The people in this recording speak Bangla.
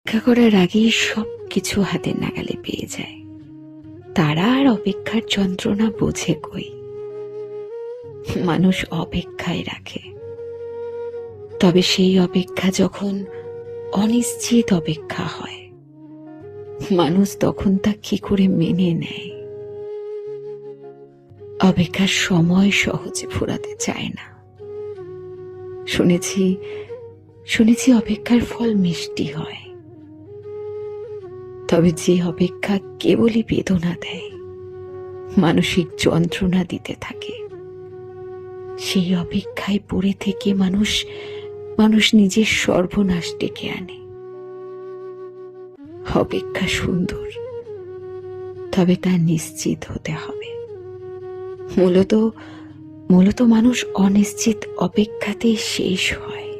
অপেক্ষা করার আগেই সবকিছু হাতের নাগালে পেয়ে যায়। তারা আর অপেক্ষার যন্ত্রণা বোঝে কই। মানুষ অপেক্ষায় রাখে, তবে সেই অপেক্ষা যখন অনিশ্চিত অপেক্ষা হয়, মানুষ তখন তা কি করে মেনে নেয়? অপেক্ষার সময় সহজে ফুরাতে চায় না। শুনেছি শুনেছি অপেক্ষার ফল মিষ্টি হয়। তবে যে অপেক্ষা কেবলই বেদনা দেয়, মানসিক যন্ত্রণা দিতে থাকে, সেই অপেক্ষায় পড়ে থেকে মানুষ নিজের সর্বনাশ ডেকে আনে। অপেক্ষা সুন্দর, তবে তা নিশ্চিত হতে হবে। মূলত মানুষ অনিশ্চিত অপেক্ষাতেই শেষ হয়।